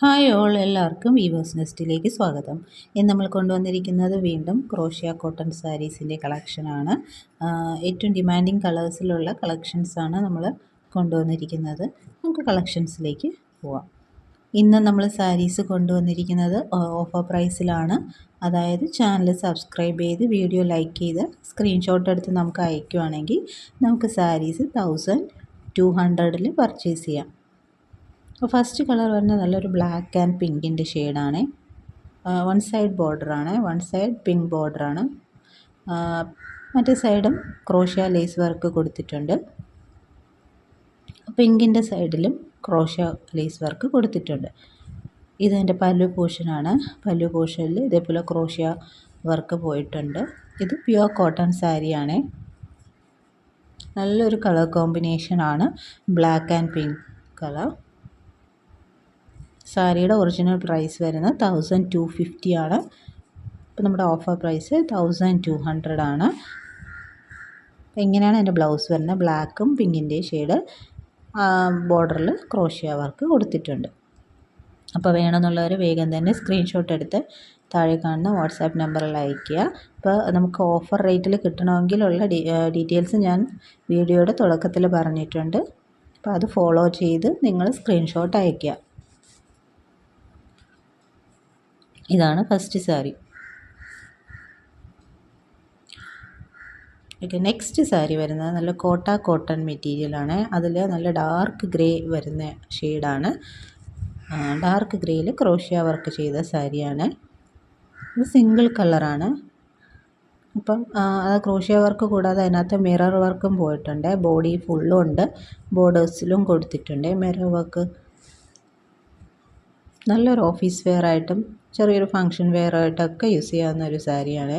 Hi all, എല്ലാവർക്കും weavers നെസ്റ്റിലേക്ക് സ്വാഗതം. ഇന്ന് നമ്മൾ കൊണ്ടുവന്നിരിക്കുന്നത് വീണ്ടും ക്രോഷ്യ കോട്ടൺ സാരീസിൻ്റെ കളക്ഷനാണ്. ഏറ്റവും ഡിമാൻഡിങ് കളേഴ്സിലുള്ള കളക്ഷൻസാണ് നമ്മൾ കൊണ്ടുവന്നിരിക്കുന്നത്. നമുക്ക് കളക്ഷൻസിലേക്ക് പോവാം. ഇന്ന് നമ്മൾ സാരീസ് കൊണ്ടുവന്നിരിക്കുന്നത് ഓഫർ പ്രൈസിലാണ്. അതായത് ചാനൽ സബ്സ്ക്രൈബ് ചെയ്ത് വീഡിയോ ലൈക്ക് ചെയ്ത് സ്ക്രീൻഷോട്ട് എടുത്ത് നമുക്ക് അയക്കുകയാണെങ്കിൽ നമുക്ക് സാരീസ് 1200 പർച്ചേസ് ചെയ്യാം. അപ്പോൾ ഫസ്റ്റ് കളർ വരുന്നത് നല്ലൊരു ബ്ലാക്ക് ആൻഡ് പിങ്കിൻ്റെ ഷെയ്ഡാണ്. വൺ സൈഡ് ബോർഡറാണ്, വൺ സൈഡ് പിങ്ക് ബോർഡറാണ്. മറ്റേ സൈഡും ക്രോഷ്യ ലേസ് വർക്ക് കൊടുത്തിട്ടുണ്ട്. പിങ്കിൻ്റെ സൈഡിലും ക്രോഷ്യ ലേസ് വർക്ക് കൊടുത്തിട്ടുണ്ട്. ഇതെൻ്റെ പല്ലു പോർഷനാണ്. പല്ലു പോർഷനിൽ ഇതേപോലെ ക്രോഷ്യ വർക്ക് പോയിട്ടുണ്ട്. ഇത് പ്യുവർ കോട്ടൺ സാരിയാണ്. നല്ലൊരു കളർ കോമ്പിനേഷനാണ്, ബ്ലാക്ക് ആൻഡ് പിങ്ക് കളർ. സാരിയുടെ ഒറിജിനൽ പ്രൈസ് വരുന്നത് 1250 ആണ്. ഇപ്പോൾ നമ്മുടെ ഓഫർ പ്രൈസ് 1200 ആണ്. അപ്പോൾ ഇങ്ങനെയാണ് എൻ്റെ ബ്ലൗസ് വരുന്നത്. ബ്ലാക്കും പിങ്കിൻ്റെ ഷെയ്ഡ് ബോർഡറിൽ ക്രോഷ്യ വർക്ക് കൊടുത്തിട്ടുണ്ട്. അപ്പോൾ വേണമെന്നുള്ളവർ വേഗം തന്നെ സ്ക്രീൻഷോട്ട് എടുത്ത് താഴെ കാണുന്ന വാട്സാപ്പ് നമ്പറിൽ അയയ്ക്കുക. അപ്പോൾ നമുക്ക് ഓഫർ റേറ്റിൽ കിട്ടണമെങ്കിലുള്ള ഡീറ്റെയിൽസ് ഞാൻ വീഡിയോയുടെ തുടക്കത്തിൽ പറഞ്ഞിട്ടുണ്ട്. അപ്പോൾ അത് ഫോളോ ചെയ്ത് നിങ്ങൾ സ്ക്രീൻഷോട്ട് അയയ്ക്കുക. ഇതാണ് first sari. Okay, next sari വരുന്നത് നല്ല കോട്ടൺ മെറ്റീരിയലാണ്. അതിൽ നല്ല ഡാർക്ക് ഗ്രേ വരുന്ന ഷെയ്ഡാണ്. ഡാർക്ക് ഗ്രേയിൽ ക്രോഷ്യ വർക്ക് ചെയ്ത സാരിയാണ്. ഇത് സിംഗിൾ കളറാണ്. അപ്പം അത് ക്രോഷ്യ വർക്ക് കൂടാതെ അതിനകത്ത് മിറർ വർക്കും പോയിട്ടുണ്ട്. ബോഡി ഫുള്ളും ഉണ്ട്, ബോർഡേഴ്സിലും കൊടുത്തിട്ടുണ്ട് മിറർ വർക്ക്. നല്ലൊരു ഓഫീസ് വെയർ ആയിട്ടും ചെറിയൊരു ഫങ്ഷൻ വെയർ ആയിട്ടൊക്കെ യൂസ് ചെയ്യാവുന്ന ഒരു സാരിയാണ്.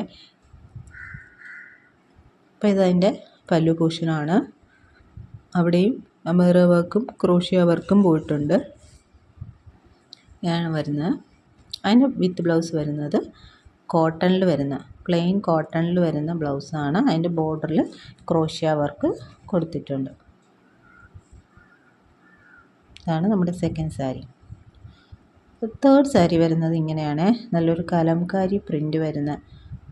അപ്പോൾ ഇതതിൻ്റെ പല്ലു പോർഷനാണ്. അവിടെയും മിറർ വർക്കും ക്രോഷ്യ വർക്കും പോയിട്ടുണ്ട്. ഇതാണ് വരുന്നത്. അതിൻ്റെ വിത്ത് ബ്ലൗസ് വരുന്നത് കോട്ടണിൽ വരുന്ന പ്ലെയിൻ കോട്ടണിൽ വരുന്ന ബ്ലൗസാണ്. അതിൻ്റെ ബോർഡറിൽ ക്രോഷ്യ വർക്ക് കൊടുത്തിട്ടുണ്ട്. ഇതാണ് നമ്മുടെ സെക്കൻഡ് സാരി. തേർഡ് സാരി വരുന്നത് ഇങ്ങനെയാണ്. നല്ലൊരു കലംകാരി പ്രിൻ്റ് വരുന്ന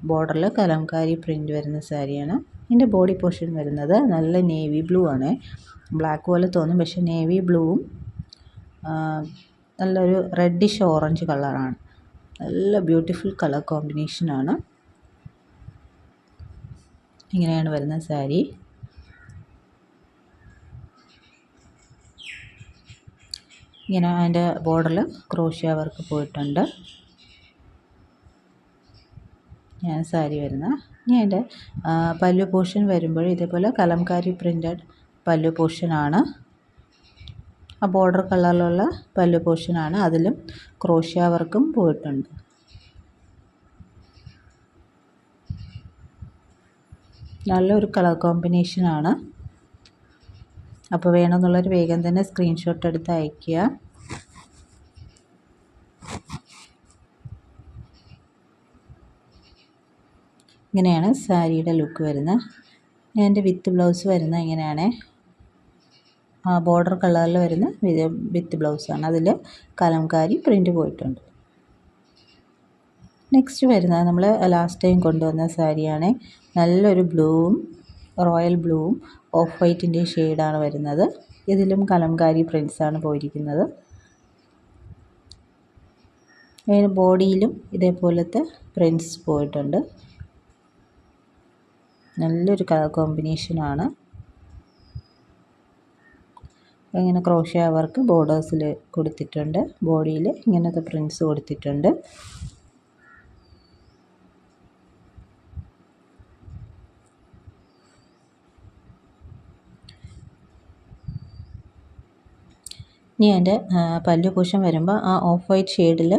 ബോർഡറിൽ കലംകാരി പ്രിൻ്റ് വരുന്ന സാരിയാണ്. ഇതിൻ്റെ ബോഡി പോർഷൻ വരുന്നത് നല്ല നേവി ബ്ലൂ ആണ്. ബ്ലാക്ക് പോലെ തോന്നും, പക്ഷേ നേവി ബ്ലൂവും നല്ലൊരു റെഡിഷ് ഓറഞ്ച് കളറാണ്. നല്ല ബ്യൂട്ടിഫുൾ കളർ കോമ്പിനേഷനാണ്. ഇങ്ങനെയാണ് വരുന്ന സാരി. ഇങ്ങനെ അതിൻ്റെ ബോർഡറിൽ ക്രോഷ്യ വർക്ക് പോയിട്ടുണ്ട്. ഞാൻ സാരി വരുന്ന ഇനി അതിൻ്റെ പല്ലു പോർഷൻ വരുമ്പോൾ ഇതേപോലെ കലംകാരി പ്രിൻ്റഡ് പല്ലു പോർഷനാണ്. ആ ബോർഡർ കളറിലുള്ള പല്ലു പോർഷനാണ്. അതിലും ക്രോഷ്യ വർക്കും പോയിട്ടുണ്ട്. നല്ലൊരു കളർ കോമ്പിനേഷനാണ്. അപ്പോൾ വേണമെന്നുള്ളൊരു വേഗം തന്നെ സ്ക്രീൻഷോട്ട് എടുത്ത് അയയ്ക്കുക. ഇങ്ങനെയാണ് സാരിയുടെ ലുക്ക് വരുന്നത്. എൻ്റെ വിത്ത് ബ്ലൗസ് വരുന്നത് ഇങ്ങനെയാണ്. ബോർഡർ കളറിൽ വരുന്ന വിത്ത് ബ്ലൗസാണ്. അതിൽ കലംകാരി പ്രിൻ്റ് പോയിട്ടുണ്ട്. നെക്സ്റ്റ് വരുന്നത് നമ്മൾ ലാസ്റ്റ് ടൈം കൊണ്ടുവന്ന സാരിയാണ്. നല്ലൊരു ബ്ലൂവും റോയൽ ബ്ലൂവും ഓഫ് വൈറ്റിൻ്റെ ഷെയ്ഡാണ് വരുന്നത്. ഇതിലും കലംകാരി പ്രിൻസാണ് പോയിരിക്കുന്നത്. അതിന് ബോഡിയിലും ഇതേപോലത്തെ പ്രിൻസ് പോയിട്ടുണ്ട്. നല്ലൊരു കളർ കോമ്പിനേഷനാണ്. ഇങ്ങനെ ക്രോഷ്യ വർക്ക് ബോർഡേഴ്സിൽ കൊടുത്തിട്ടുണ്ട്. ബോഡിയിൽ ഇങ്ങനത്തെ പ്രിൻസ് കൊടുത്തിട്ടുണ്ട്. ഇനി അതിൻ്റെ പല്ലു പോർഷൻ വരുമ്പോൾ ആ ഓഫ് വൈറ്റ് ഷെയ്ഡിൽ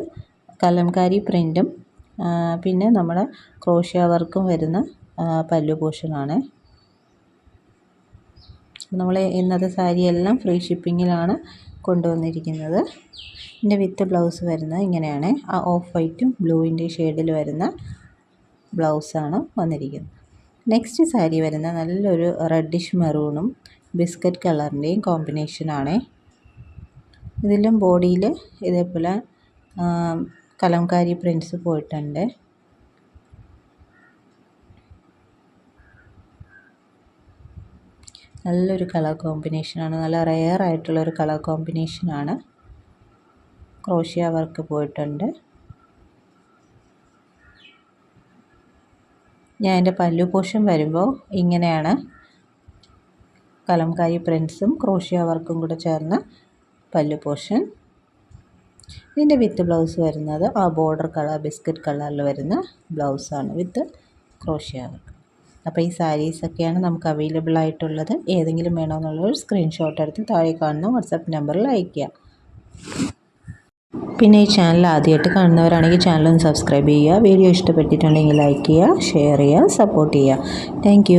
കലംകാരി പ്രിൻറ്റും പിന്നെ നമ്മുടെ ക്രോഷ്യ വർക്കും വരുന്ന പല്ലു പോർഷനാണ്. നമ്മൾ ഇന്നത്തെ സാരിയെല്ലാം ഫ്രീ ഷിപ്പിങ്ങിലാണ് കൊണ്ടുവന്നിരിക്കുന്നത്. ഇതിൻ്റെ വിത്ത് ബ്ലൗസ് വരുന്നത് ഇങ്ങനെയാണ്. ആ ഓഫ് വൈറ്റും ബ്ലൂവിൻ്റെ ഷെയ്ഡിൽ വരുന്ന ബ്ലൗസാണ് വന്നിരിക്കുന്നത്. നെക്സ്റ്റ് സാരി വരുന്ന നല്ലൊരു റെഡിഷ് മെറൂണും ബിസ്ക്കറ്റ് കളറിൻ്റെയും കോമ്പിനേഷനാണ്. ഇതിലും ബോഡിയിൽ ഇതേപോലെ കലംകാരി പ്രിൻറ്റ്സ് പോയിട്ടുണ്ട്. നല്ലൊരു കളർ കോമ്പിനേഷനാണ്, നല്ല റെയർ ആയിട്ടുള്ളൊരു കളർ കോമ്പിനേഷനാണ്. ക്രോഷ്യ വർക്ക് പോയിട്ടുണ്ട്. ഞാൻ എൻ്റെ പല്ലു പോർഷൻ വരുമ്പോൾ ഇങ്ങനെയാണ് കലംകാരി പ്രിൻറ്റ്സും ക്രോഷ്യ വർക്കും കൂടെ ചേർന്ന് പല്ലു പോർഷൻ. ഇതിൻ്റെ വിത്ത് ബ്ലൗസ് വരുന്നത് ആ ബോർഡർ കളർ ബിസ്ക്കറ്റ് കളറിൽ വരുന്ന ബ്ലൗസാണ് വിത്ത് ക്രോഷ്യ വർക്ക്. അപ്പോൾ ഈ സാരീസൊക്കെയാണ് നമുക്ക് അവൈലബിൾ ആയിട്ടുള്ളത്. ഏതെങ്കിലും വേണമെന്നുള്ളൊരു സ്ക്രീൻഷോട്ട് എടുത്ത് താഴെ കാണുന്ന വാട്സാപ്പ് നമ്പറിൽ അയയ്ക്കുക. പിന്നെ ഈ ചാനൽ ആദ്യമായിട്ട് കാണുന്നവരാണെങ്കിൽ ചാനലൊന്ന് സബ്സ്ക്രൈബ് ചെയ്യുക. വീഡിയോ ഇഷ്ടപ്പെട്ടിട്ടുണ്ടെങ്കിൽ ലൈക്ക് ചെയ്യുക, ഷെയർ ചെയ്യുക, സപ്പോർട്ട് ചെയ്യുക. താങ്ക്